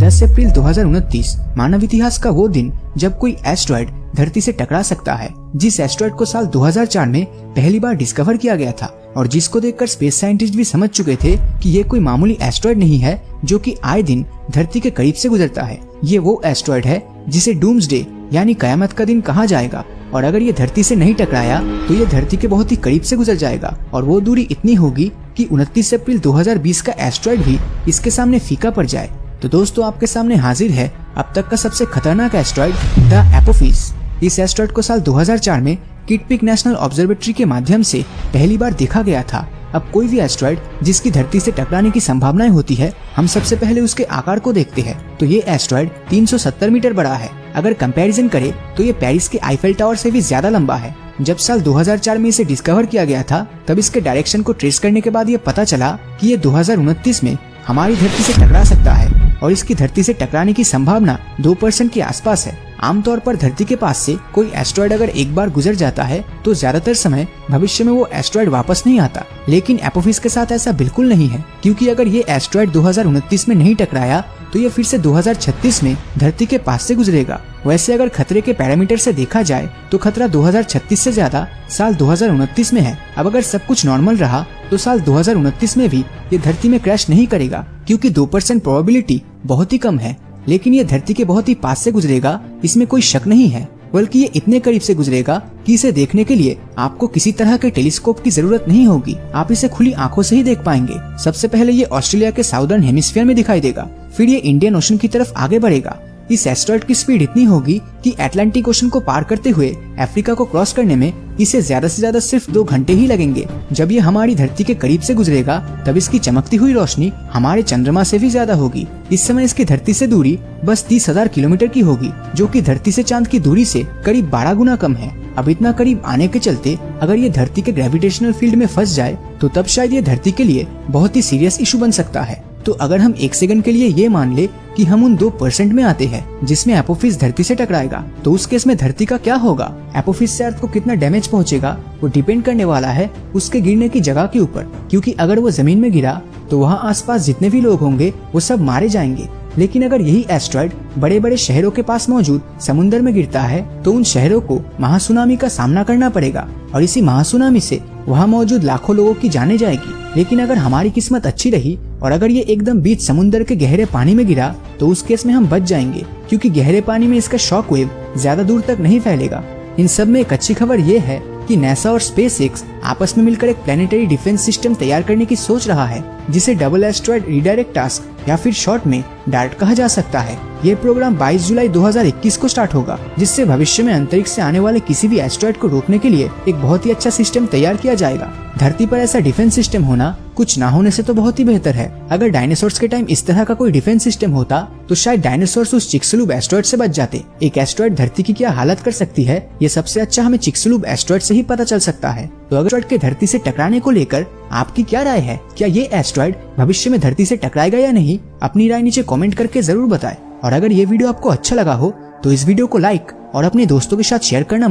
10 अप्रैल 2029 मानव इतिहास का वो दिन जब कोई एस्ट्रॉयड धरती से टकरा सकता है, जिस एस्ट्रॉयड को साल 2004 में पहली बार डिस्कवर किया गया था और जिसको देखकर स्पेस साइंटिस्ट भी समझ चुके थे कि ये कोई मामूली एस्ट्रॉयड नहीं है जो कि आए दिन धरती के करीब से गुजरता है। ये वो एस्ट्रॉयड है जिसे डूम्सडे यानी कयामत का दिन कहा जाएगा, और अगर ये धरती से नहीं टकराया तो ये धरती के बहुत ही करीब से गुजर जाएगा और वो दूरी इतनी होगी कि 29 अप्रैल 2020 का एस्ट्रॉयड भी इसके सामने फीका पड़ जाए। तो दोस्तों, आपके सामने हाजिर है अब तक का सबसे खतरनाक एस्ट्रॉयड, द एपोफिस। इस एस्ट्रॉयड को साल 2004 में किट पिक नेशनल ऑब्जर्वेटरी के माध्यम से पहली बार देखा गया था। अब कोई भी एस्ट्रॉयड जिसकी धरती से टकराने की संभावनाएं होती है, हम सबसे पहले उसके आकार को देखते हैं। तो ये एस्ट्रॉयड 370 मीटर बड़ा है। अगर कंपैरिजन करें तो ये पेरिस के आईफेल टावर से भी ज्यादा लंबा है। जब साल 2004 में इसे डिस्कवर किया गया था, तब इसके डायरेक्शन को ट्रेस करने के बाद ये पता चला कि ये 2029 में हमारी धरती से टकरा सकता है और इसकी धरती से टकराने की संभावना 2% के आसपास है। आमतौर पर धरती के पास से कोई एस्ट्रॉयड अगर एक बार गुजर जाता है तो ज्यादातर समय भविष्य में वो एस्ट्रॉयड वापस नहीं आता, लेकिन एपोफिस के साथ ऐसा बिल्कुल नहीं है, क्योंकि अगर ये एस्ट्रॉयड 2029 में नहीं टकराया तो ये फिर से 2036 में धरती के पास से गुजरेगा। वैसे अगर खतरे के पैरामीटर से देखा जाए तो खतरा 2036 से ज्यादा साल 2029 में है। अब अगर सब कुछ नॉर्मल रहा तो साल 2029 में भी ये धरती में क्रैश नहीं करेगा, क्योंकि 2% प्रोबेबिलिटी बहुत ही कम है। लेकिन ये धरती के बहुत ही पास से गुजरेगा, इसमें कोई शक नहीं है, बल्कि ये इतने करीब से गुजरेगा कि इसे देखने के लिए आपको किसी तरह के टेलीस्कोप की जरूरत नहीं होगी। आप इसे खुली आंखों से ही देख पाएंगे। सबसे पहले ये ऑस्ट्रेलिया के साउदर्न हेमिस्फीयर में दिखाई देगा, फिर ये इंडियन ओशन की तरफ आगे बढ़ेगा। इस एस्ट्रॉयड की स्पीड इतनी होगी कि अटलांटिक ओशन को पार करते हुए अफ्रीका को क्रॉस करने में इसे ज्यादा से ज्यादा सिर्फ 2 घंटे ही लगेंगे। जब ये हमारी धरती के करीब से गुजरेगा तब इसकी चमकती हुई रोशनी हमारे चंद्रमा से भी ज्यादा होगी। इस समय इसकी धरती से दूरी बस 30,000 किलोमीटर की होगी, जो कि धरती से चांद की दूरी से करीब 12 गुना कम है। अब इतना करीब आने के चलते अगर ये धरती के ग्रेविटेशनल फील्ड में फंस जाए तो तब शायद ये धरती के लिए बहुत ही सीरियस इशू बन सकता है। तो अगर हम 1 सेकंड के लिए ये मान ले कि हम उन 2% में आते हैं जिसमें एपोफिस धरती से टकराएगा, तो उस केस में धरती का क्या होगा? एपोफिस से अर्थ को कितना डैमेज पहुंचेगा वो डिपेंड करने वाला है उसके गिरने की जगह के ऊपर, क्योंकि अगर वो जमीन में गिरा तो वहाँ आसपास जितने भी लोग होंगे वो सब मारे जाएंगे। लेकिन अगर यही एस्ट्रॉयड बड़े बड़े शहरों के पास मौजूद समुद्र में गिरता है तो उन शहरों को महासुनामी का सामना करना पड़ेगा और इसी महासुनामी से वहाँ मौजूद लाखों लोगों की जाने जाएगी। लेकिन अगर हमारी किस्मत अच्छी रही और अगर ये एकदम बीच समुद्र के गहरे पानी में गिरा तो उस केस में हम बच जाएंगे, क्योंकि गहरे पानी में इसका शॉक वेव ज्यादा दूर तक नहीं फैलेगा। इन सब में एक अच्छी खबर ये है कि नासा और स्पेसएक्स आपस में मिलकर एक प्लेनेटरी डिफेंस सिस्टम तैयार करने की सोच रहा है, जिसे डबल एस्ट्रॉयड रीडायरेक्ट टास्क या फिर शॉर्ट में डार्ट कहा जा सकता है। ये प्रोग्राम 22 जुलाई 2021 को स्टार्ट होगा, जिससे भविष्य में अंतरिक्ष से आने वाले किसी भी एस्ट्रॉयड को रोकने के लिए एक बहुत ही अच्छा सिस्टम तैयार किया जाएगा। धरती पर ऐसा डिफेंस सिस्टम होना कुछ ना होने से तो बहुत ही बेहतर है। अगर डायनासोर्स के टाइम इस तरह का कोई डिफेंस सिस्टम होता तो शायद डायनासोर्स उस चिक्सलूब एस्ट्रॉयड से बच जाते। एक एस्ट्रॉयड धरती की क्या हालत कर सकती है, ये सबसे अच्छा हमें चिक्सलूब एस्ट्रॉयड से ही पता चल सकता है। तो अगर एस्ट्रॉयड के धरती से टकराने को लेकर आपकी क्या राय है? क्या ये एस्ट्रॉयड भविष्य में धरती से टकराएगा या नहीं? अपनी राय नीचे कमेंट करके जरूर बताएं। और अगर ये वीडियो आपको अच्छा लगा हो तो इस वीडियो को लाइक और अपने दोस्तों के साथ शेयर करना